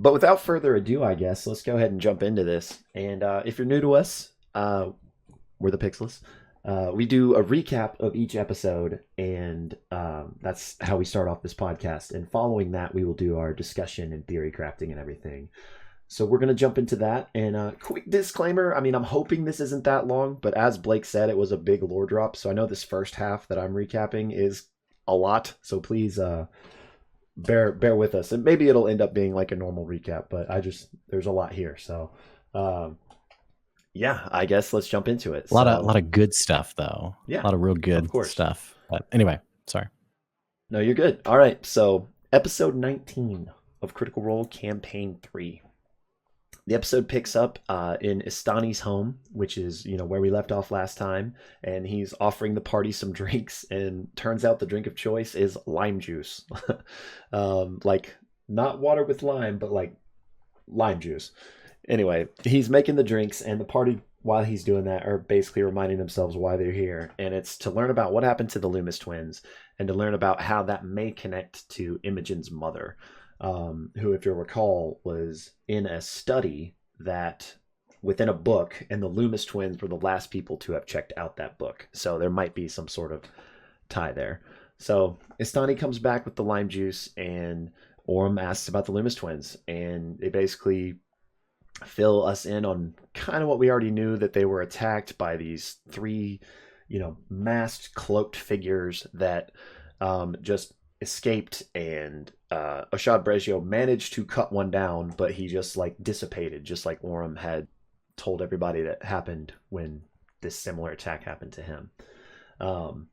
But without further ado, I guess let's go ahead and jump into this. And if you're new to us, we're the Pixelists. We do a recap of each episode, and that's how we start off this podcast. And following that, we will do our discussion and theory crafting and everything. So we're going to jump into that. And quick disclaimer, I mean, I'm hoping this isn't that long, but as Blake said, it was a big lore drop. So I know this first half that I'm recapping is a lot. So please bear with us. And maybe it'll end up being like a normal recap, but there's a lot here. So yeah, I guess let's jump into it. A lot of good stuff, though. Yeah, a lot of real good stuff. But anyway, sorry. No, you're good. All right, so episode 19 of Critical Role Campaign 3. The episode picks up in Istani's home, which is, where we left off last time, and he's offering the party some drinks, and turns out the drink of choice is lime juice. Like, not water with lime, but like lime juice. Anyway, he's making the drinks, and the party, while he's doing that, are basically reminding themselves why they're here. And it's to learn about what happened to the Loomis twins, and to learn about how that may connect to Imogen's mother, who, if you'll recall, was in a study that within a book, and the Loomis twins were the last people to have checked out that book. So there might be some sort of tie there. So Istani comes back with the lime juice, and Orm asks about the Loomis twins, and they basically fill us in on kind of what we already knew, that they were attacked by these three, masked, cloaked figures that just escaped, and Ashad Brezio managed to cut one down, but he just like dissipated, just like Orm had told everybody that happened when this similar attack happened to him. The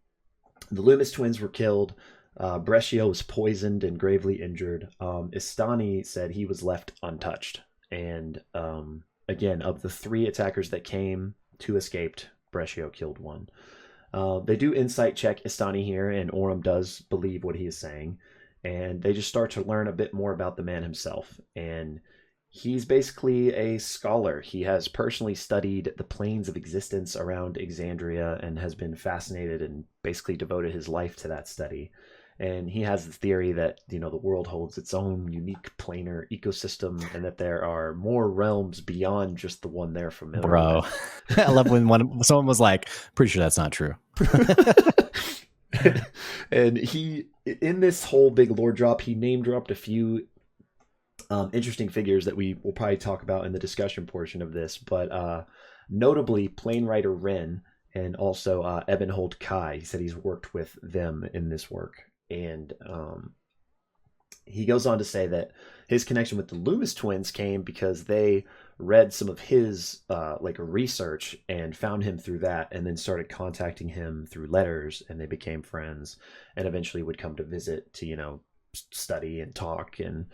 Loomis twins were killed. Brescio was poisoned and gravely injured. Istani said he was left untouched. And again, of the three attackers that came, two escaped. Brescio killed one. They do insight check Istani here, and Orm does believe what he is saying. And they just start to learn a bit more about the man himself. And he's basically a scholar. He has personally studied the planes of existence around Exandria and has been fascinated and basically devoted his life to that study. And he has the theory that, the world holds its own unique planar ecosystem, and that there are more realms beyond just the one they're familiar with. I love when someone was like, pretty sure that's not true. And he, in this whole big lore drop, he name dropped a few interesting figures that we will probably talk about in the discussion portion of this. But notably, Plane Rider Ren, and also Ebenhold Kai. He said he's worked with them in this work. And he goes on to say that his connection with the Loomis twins came because they read some of his research and found him through that, and then started contacting him through letters, and they became friends, and eventually would come to visit to study and talk and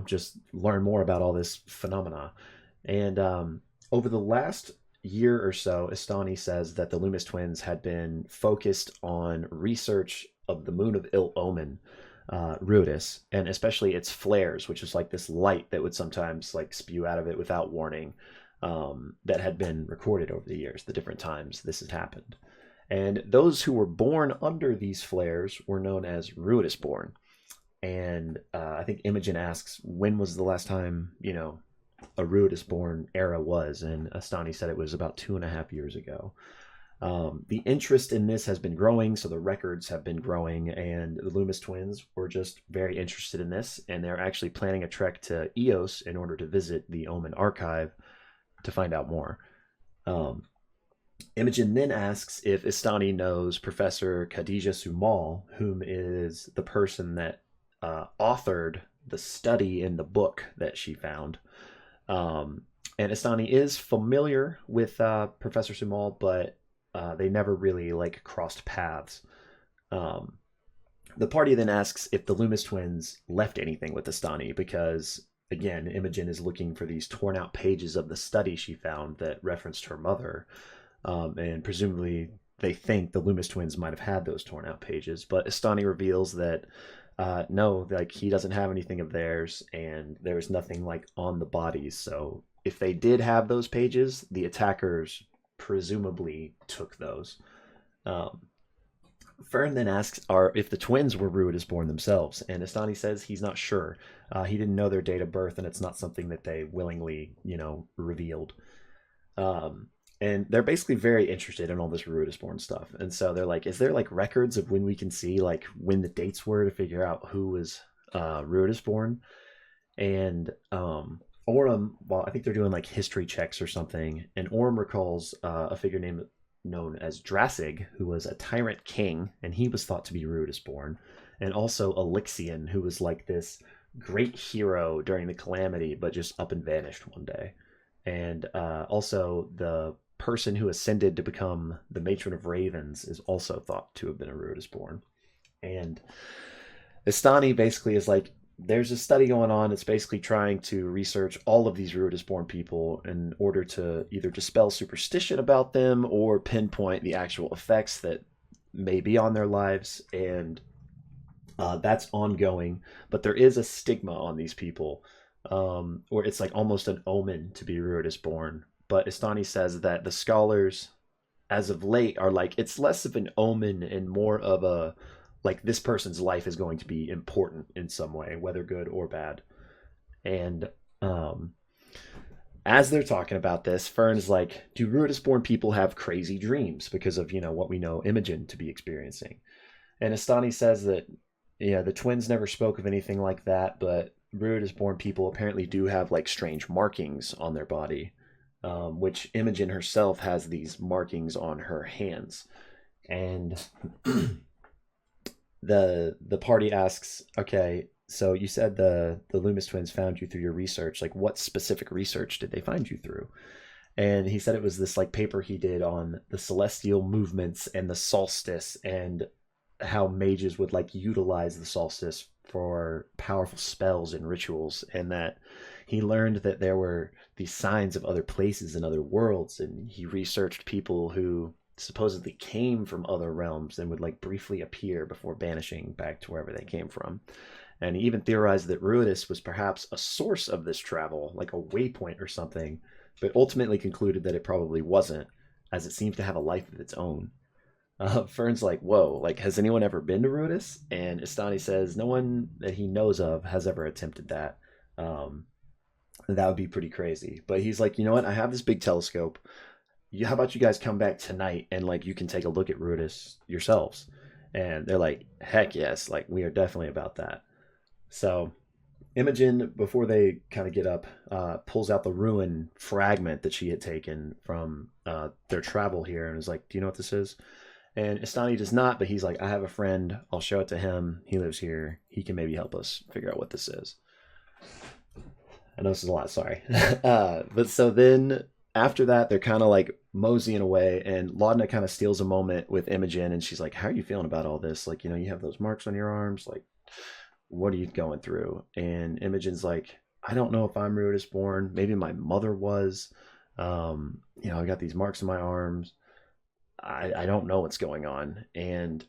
just learn more about all this phenomena. And over the last year or so, Istani says that the Loomis twins had been focused on research of the moon of ill omen, Ruidus, and especially its flares, which is like this light that would sometimes like spew out of it without warning, that had been recorded over the years, the different times this had happened. And those who were born under these flares were known as Ruidus born. And I think Imogen asks, when was the last time, a Ruidus born era was, and Astani said it was about 2.5 years ago. The interest in this has been growing, so the records have been growing, and the Loomis twins were just very interested in this, and they're actually planning a trek to Eos in order to visit the Omen archive to find out more. Imogen then asks if Istani knows Professor Khadija Sumal, whom is the person that authored the study in the book that she found. And Istani is familiar with Professor Sumal, but they never really crossed paths. The party then asks if the Loomis twins left anything with Istani, because again, Imogen is looking for these torn out pages of the study she found that referenced her mother, and presumably they think the Loomis twins might have had those torn out pages. But Istani reveals that no, he doesn't have anything of theirs, and there's nothing on the bodies. So if they did have those pages, the attackers presumably took those. Fern then asks are if the twins were Ruidusborn themselves, and Astani says he's not sure. He didn't know their date of birth, and it's not something that they willingly, revealed. Um, and they're basically very interested in all this Ruidusborn stuff, and so they're like, "Is there like records of when we can see like when the dates were to figure out who was Ruidusborn?" And Orem, well, I think they're doing like history checks or something, and Orem recalls a figure named known as Drassig, who was a tyrant king, and he was thought to be Rudisborn, and also Elixion, who was like this great hero during the calamity, but just up and vanished one day. And also the person who ascended to become the matron of ravens is also thought to have been a Rudisborn. And Istani basically is like, there's a study going on. It's basically trying to research all of these Rudisborn people in order to either dispel superstition about them or pinpoint the actual effects that may be on their lives. And that's ongoing. But there is a stigma on these people, or it's like almost an omen to be Rudisborn. But Istani says that the scholars, as of late, are like, it's less of an omen and more of a like this person's life is going to be important in some way, whether good or bad. And um, as they're talking about this, Fern's like, "Do Rudisborn people have crazy dreams because of what we know Imogen to be experiencing?" And Astani says that yeah, the twins never spoke of anything like that, but Rudisborn people apparently do have like strange markings on their body, which Imogen herself has these markings on her hands. And the party asks, okay, so you said the Loomis twins found you through your research. Like, what specific research did they find you through? And he said it was this like paper he did on the celestial movements and the solstice and how mages would like utilize the solstice for powerful spells and rituals, and that he learned that there were these signs of other places and other worlds, and he researched people who supposedly came from other realms and would like briefly appear before vanishing back to wherever they came from. And he even theorized that Ruidus was perhaps a source of this travel, like a waypoint or something, but ultimately concluded that it probably wasn't, as it seems to have a life of its own. Fern's like, "Whoa, like, has anyone ever been to Ruidus?" And Istani says no one that he knows of has ever attempted that. Um, that would be pretty crazy. But he's like, "You know what? I have this big telescope. How about you guys come back tonight and like you can take a look at Ruidus yourselves?" And they're like, "Heck yes, like we are definitely about that." So Imogen, before they kind of get up, pulls out the ruin fragment that she had taken from their travel here and is like, "Do you know what this is?" And Istani does not, but he's like, "I have a friend. I'll show it to him. He lives here. He can maybe help us figure out what this is." I know this is a lot, sorry. But so then after that, they're kind of like moseying away, and Laudna kind of steals a moment with Imogen, and she's like, "How are you feeling about all this? Like, you have those marks on your arms. Like, what are you going through?" And Imogen's like, "I don't know if I'm Ruidus born. Maybe my mother was. I got these marks on my arms. I don't know what's going on." And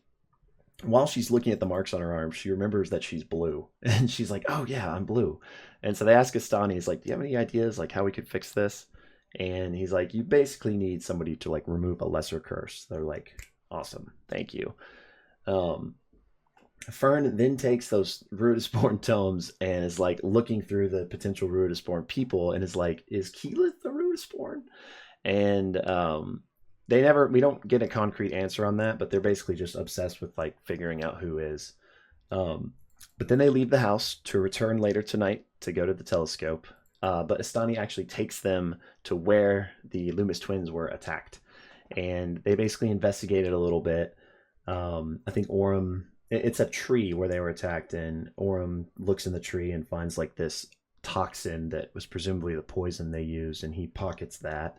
while she's looking at the marks on her arm, she remembers that she's blue. And she's like, "Oh, yeah, I'm blue." And so they ask Astani, he's like, "Do you have any ideas like how we could fix this?" And he's like, "You basically need somebody to like remove a lesser curse." They're like, "Awesome. Thank you." Um, Fern then takes those Rudisborn tomes and is like looking through the potential Rudisborn people and is like, "Is Keyleth the Rudisborn?" And we don't get a concrete answer on that, but they're basically just obsessed with like figuring out who is. Um, but then they leave the house to return later tonight to go to the telescope. But Astani actually takes them to where the Loomis twins were attacked, and they basically investigate it a little bit. I think Orem, it's a tree where they were attacked, and Orem looks in the tree and finds like this toxin that was presumably the poison they used, and he pockets that.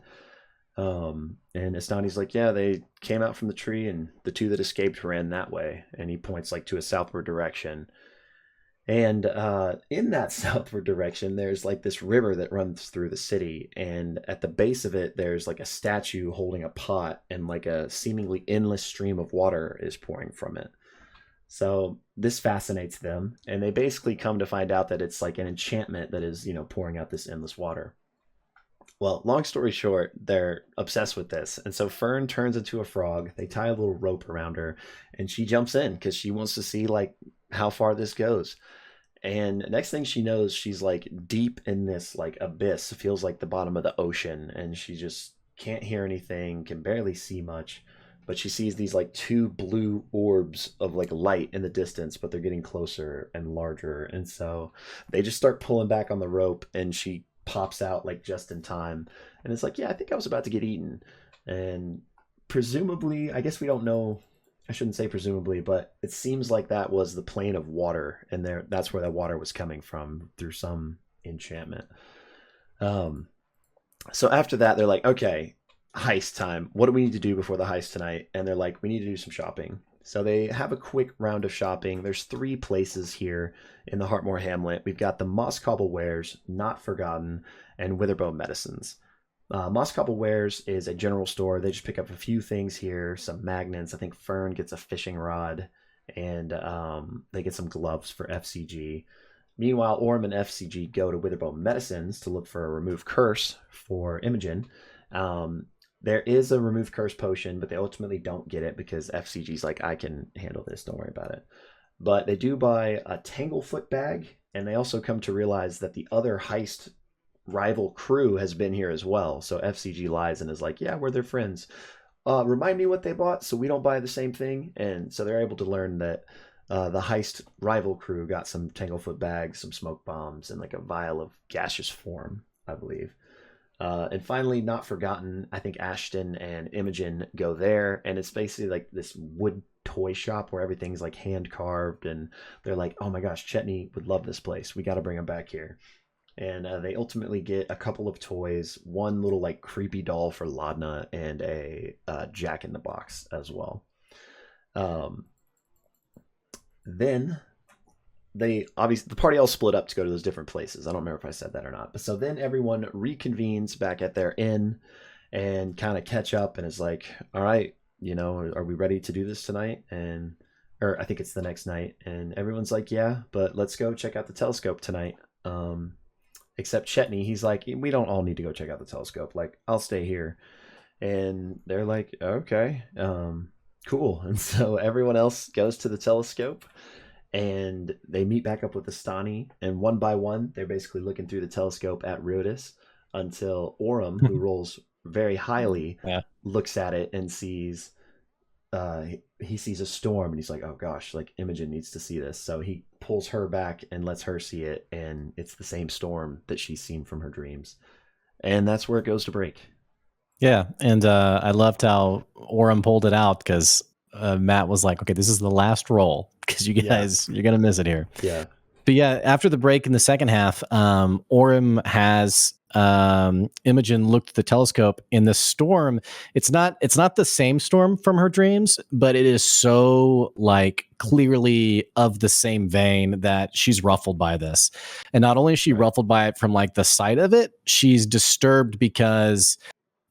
And Astani's like, "Yeah, they came out from the tree, and the two that escaped ran that way." And he points like to a southward direction. And in that southward direction, there's like this river that runs through the city. And at the base of it, there's like a statue holding a pot, and like a seemingly endless stream of water is pouring from it. So this fascinates them. And they basically come to find out that it's like an enchantment that is, pouring out this endless water. Well, long story short, they're obsessed with this. And so Fern turns into a frog. They tie a little rope around her and she jumps in because she wants to see like how far this goes. And next thing she knows, she's like deep in this like abyss. It feels like the bottom of the ocean. And she just can't hear anything, can barely see much. But she sees these like two blue orbs of like light in the distance, but they're getting closer and larger. And so they just start pulling back on the rope and she pops out like just in time. And it's like, yeah, I think I was about to get eaten. And presumably, I guess we don't know. I shouldn't say presumably, but it seems like that was the plane of water, and that's where that water was coming from through some enchantment. Um, so after that, they're like, okay, heist time. What do we need to do before the heist tonight? And they're like, we need to do some shopping. So they have a quick round of shopping. There's three places here in the Heartmore Hamlet. We've got the Moss Cobble Wares, Not Forgotten, and Witherbone Medicines. Moss Cobble Wares is a general store. They just pick up a few things here, some magnets. I think Fern gets a fishing rod, and they get some gloves for FCG. Meanwhile, Orm and FCG go to Witherbone Medicines to look for a remove curse for Imogen. There is a remove curse potion, but they ultimately don't get it because FCG's like, I can handle this, don't worry about it. But they do buy a Tanglefoot bag, and they also come to realize that the other heist rival crew has been here as well. So FCG lies and is like, yeah, we're their friends. Remind me what they bought so we don't buy the same thing. And so they're able to learn that the heist rival crew got some Tanglefoot bags, some smoke bombs, and like a vial of gaseous form, I believe. And finally, Not Forgotten, I think Ashton and Imogen go there, and it's basically like this wood toy shop where everything's like hand carved, and they're like, oh my gosh, Chetney would love this place. We got to bring him back here. And they ultimately get a couple of toys, one little like creepy doll for Laudna, and a Jack in the Box as well. Um, then they obviously the party all split up to go to those different places. I don't remember if I said that or not. But so then everyone reconvenes back at their inn and kind of catch up and is like, all right, are we ready to do this tonight? And or I think it's the next night. And everyone's like, yeah, but let's go check out the telescope tonight. Except Chetney, he's like, we don't all need to go check out the telescope. Like, I'll stay here. And they're like, okay, cool. And so everyone else goes to the telescope and they meet back up with Astani. And one by one, they're basically looking through the telescope at Rhodes until Orem, who rolls very highly, Yeah. looks at it and sees he sees a storm, and he's like, oh gosh, like Imogen needs to see this. So he pulls her back and lets her see it, and it's the same storm that she's seen from her dreams. And that's where it goes to break. Yeah, and I loved how Orem pulled it out because Matt was like, okay, this is the last roll because you guys, you're going to miss it here. Yeah. But yeah, after the break in the second half, Orem has Imogen looked at the telescope in the storm. It's not the same storm from her dreams, but it is so like clearly of the same vein that she's ruffled by this. And not only is she ruffled by it from like the sight of it, she's disturbed because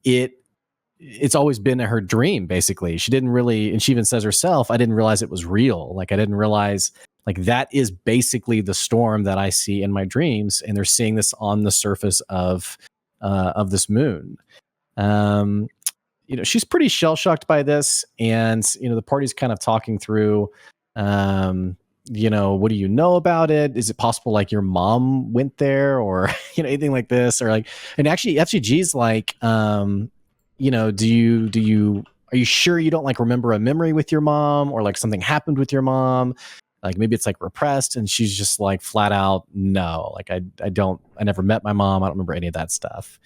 it's always been her dream. Basically, she didn't really, and she even says herself, I didn't realize it was real. Like I didn't realize like that is basically the storm that I see in my dreams, and they're seeing this on the surface of this moon. She's pretty shell shocked by this, and the party's kind of talking through. What do you know about it? Is it possible like your mom went there, or anything like this, or like? And actually, FCG's like, are you sure you don't like remember a memory with your mom, or like something happened with your mom? Like maybe it's like repressed, and she's just like flat out, no, like I never met my mom. I don't remember any of that stuff.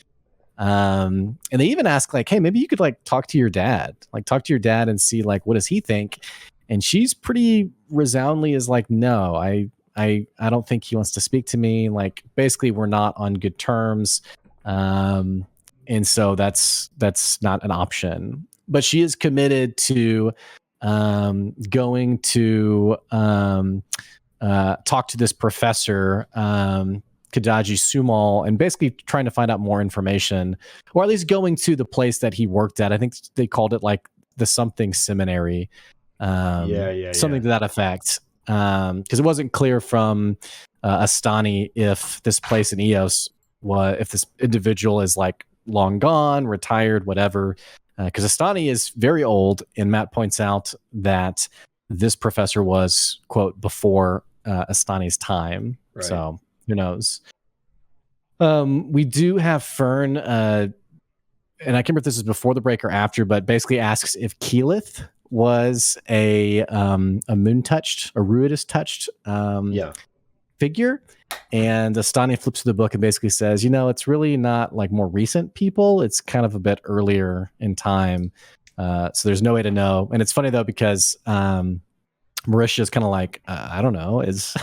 And they even ask like, hey, maybe you could like talk to your dad and see like, what does he think? And she's pretty resoundingly is like, no, I don't think he wants to speak to me. Like basically we're not on good terms. And so that's not an option, but she is committed to going to talk to this professor, Kadaji Sumal, and basically trying to find out more information, or at least going to the place that he worked at. I think they called it like the something seminary, something to that effect. Because it wasn't clear from Astani if this place in Eos if this individual is like long gone, retired, whatever. Because Astani is very old, and Matt points out that this professor was, quote, before Astani's time. Right. So who knows? We do have Fern, and I can't remember if this is before the break or after, but basically asks if Keyleth was a moon touched, a Ruidus touched figure. And Astani flips through the book and basically says, it's really not like more recent people. It's kind of a bit earlier in time. So there's no way to know. And it's funny though, because Marisha is kind of like, I don't know, is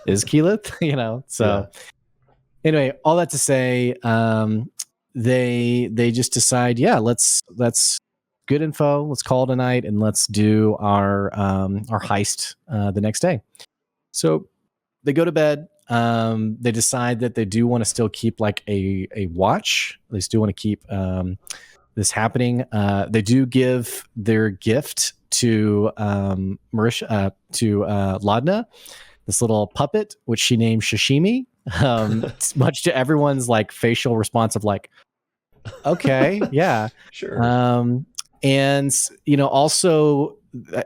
Keyleth, so anyway, all that to say, they just decide, let's good info. Let's call it a night and let's do our heist the next day. So they go to bed. They decide that they do want to still keep like a watch. They still want to keep this happening. They do give their gift to Marisha, to Laudna, this little puppet, which she named Sashimi. Much to everyone's like facial response of like, okay, yeah, sure. And also,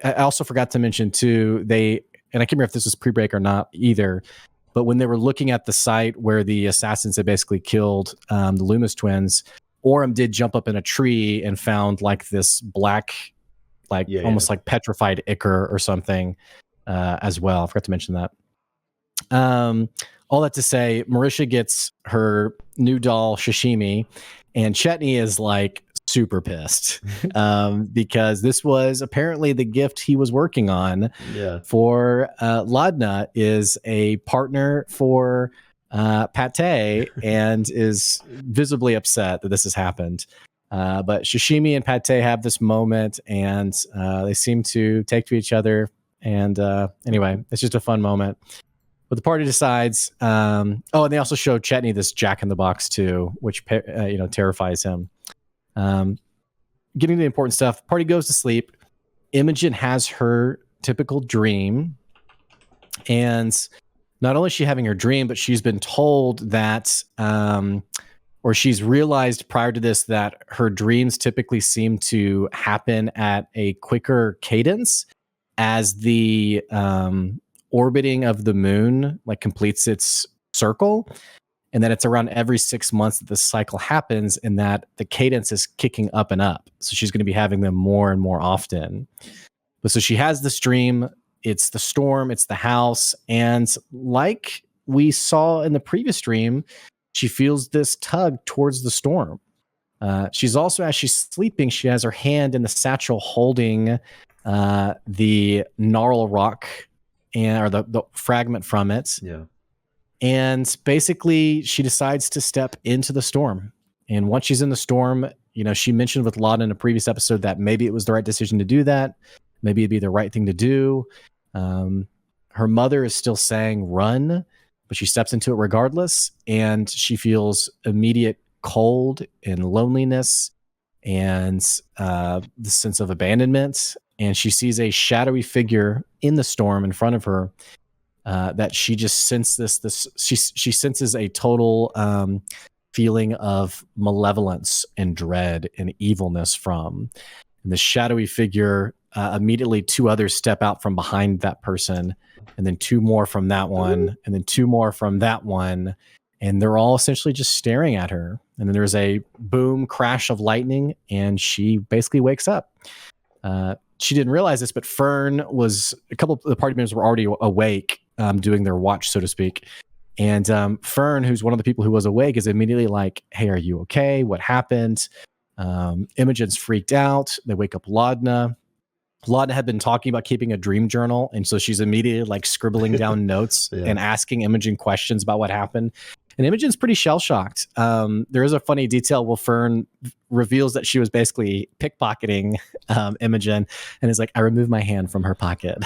I also forgot to mention too, and I can't remember if this was pre-break or not either, but when they were looking at the site where the assassins had basically killed the Loomis twins, Orem did jump up in a tree and found like this black, almost like petrified ichor or something as well. I forgot to mention that. All that to say, Marisha gets her new doll Sashimi, and Chetney is like super pissed because this was apparently the gift he was working on for Laudna, is a partner for Pate, and is visibly upset that this has happened. But Sashimi and Pate have this moment, and they seem to take to each other. And anyway, it's just a fun moment. But the party decides. And they also show Chetney this Jack in the Box too, which terrifies him. Getting to the important stuff. Party goes to sleep. Imogen has her typical dream, and not only is she having her dream, but she's been told that, or she's realized prior to this, that her dreams typically seem to happen at a quicker cadence as the orbiting of the moon like completes its circle, and that it's around every 6 months that this cycle happens, and that the cadence is kicking up and up. So she's going to be having them more and more often. But so she has this dream. It's the storm, it's the house, and like we saw in the previous dream, she feels this tug towards the storm. She's also, as she's sleeping, she has her hand in the satchel holding the gnarl rock or the fragment from it. Yeah. And basically, she decides to step into the storm. And once she's in the storm, she mentioned with Laudna in a previous episode that maybe it was the right decision to do that. Maybe it'd be the right thing to do. Her mother is still saying run, but she steps into it regardless. And she feels immediate cold and loneliness and the sense of abandonment. And she sees a shadowy figure in the storm in front of her that she just senses she senses a total feeling of malevolence and dread and evilness from. And the shadowy figure, immediately 2 others step out from behind that person, and then 2 more from that one, and then 2 more from that one. And they're all essentially just staring at her. And then there's a boom crash of lightning, and she basically wakes up. She didn't realize this, but Fern was, a couple of the party members were already awake, doing their watch, so to speak. And Fern, who's one of the people who was awake, is immediately like, hey, are you okay? What happened? Imogen's freaked out. They wake up Laudna. Laudna had been talking about keeping a dream journal, and so she's immediately like scribbling down notes and asking Imogen questions about what happened. And Imogen's pretty shell-shocked. There is a funny detail where Fern reveals that she was basically pickpocketing Imogen, and is like, I removed my hand from her pocket.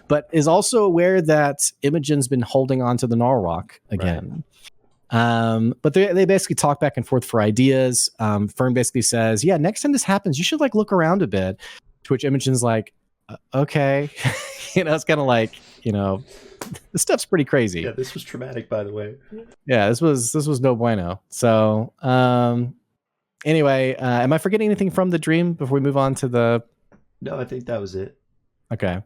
But is also aware that Imogen's been holding on to the Narwhal again. Right. But they basically talk back and forth for ideas. Fern basically says, yeah, next time this happens, you should like look around a bit. To which Imogen's like, okay. It's kind of like, this stuff's pretty crazy. Yeah, this was traumatic, by the way. Yeah, this was no bueno. So anyway, am I forgetting anything from the dream before we move on to the? No, I think that was it. Okay.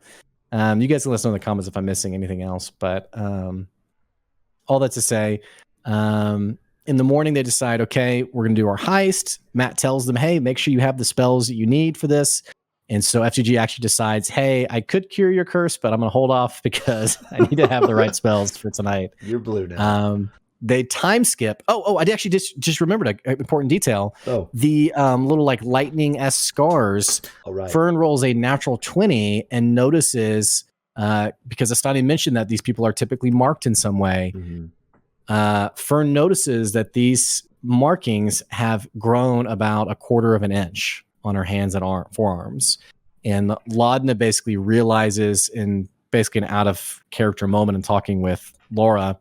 You guys can listen in the comments if I'm missing anything else, but all that to say, in the morning they decide, okay, we're gonna do our heist. Matt tells them, hey, make sure you have the spells that you need for this. And so FGG actually decides, hey, I could cure your curse, but I'm gonna hold off because I need to have the right spells for tonight. You're blue now. They time skip. I actually just remembered an important detail. Oh, the little like lightning-esque scars. all right. Fern rolls a natural 20 and notices, because Astani mentioned that these people are typically marked in some way. Mm-hmm. Fern notices that these markings have grown about a quarter of an inch on her hands and forearms. And Laudna basically realizes, in basically an out of character moment in talking with Laura,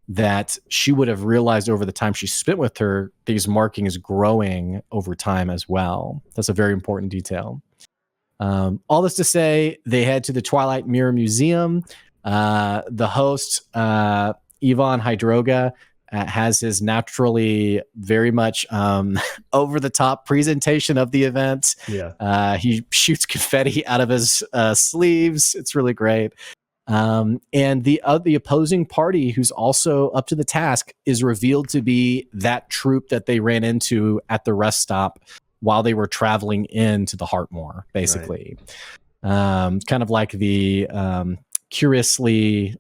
that she would have realized over the time she spent with her, these markings growing over time as well. That's a very important detail. All this to say, they head to the Twilight Mirror Museum. The host, Ivan Hydroga, has his naturally very much over-the-top presentation of the event. Yeah. He shoots confetti out of his sleeves. It's really great. And the opposing party, who's also up to the task, is revealed to be that troop that they ran into at the rest stop while they were traveling into the Heartmoor, basically. Right. Kind of like the curiously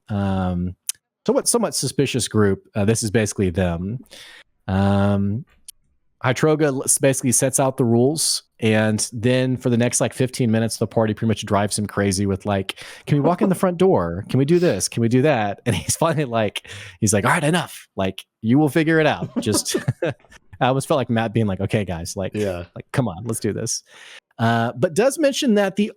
somewhat suspicious group. This is basically them. Hytroga basically sets out the rules, and then for the next like 15 minutes, the party pretty much drives him crazy with like, can we walk in the front door? Can we do this? Can we do that? And he's finally like, all right, enough. Like, you will figure it out. Just, I almost felt like Matt being like, okay, guys, like, come on, let's do this. But does mention that the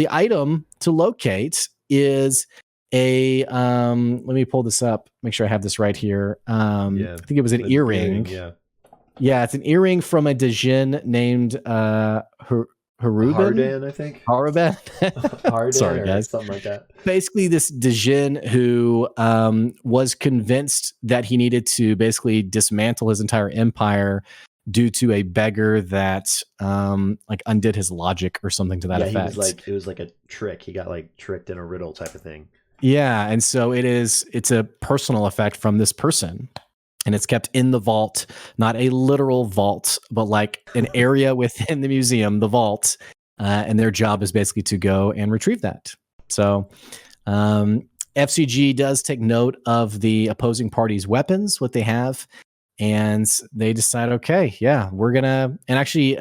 item to locate is let me pull this up, make sure I have this right here. I think it was an earring. Yeah, it's an earring from a Djinn named Haruban, I think. Haruban. Harden. Sorry, guys. Something like that. Basically, this Djinn who was convinced that he needed to basically dismantle his entire empire due to a beggar that like undid his logic or something to that effect. It was like a trick. He got like tricked in a riddle type of thing. Yeah, and so it's a personal effect from this person. And it's kept in the vault, not a literal vault, but like an area within the museum, the vault. And their job is basically to go and retrieve that. So FCG does take note of the opposing party's weapons, what they have. And they decide, okay, yeah, we're going to. And actually,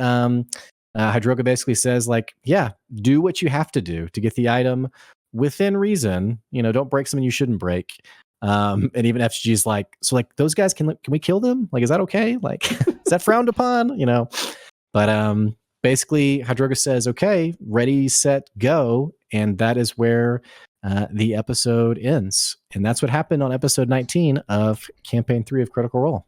Hydroga basically says, like, yeah, do what you have to do to get the item within reason. You know, don't break something you shouldn't break. And even FG's like, so like those guys, can we kill them? Like, is that okay? Like, is that frowned upon? You know, but basically Hydroga says, okay, ready, set, go. And that is where the episode ends. And that's what happened on episode 19 of campaign 3 of Critical Role.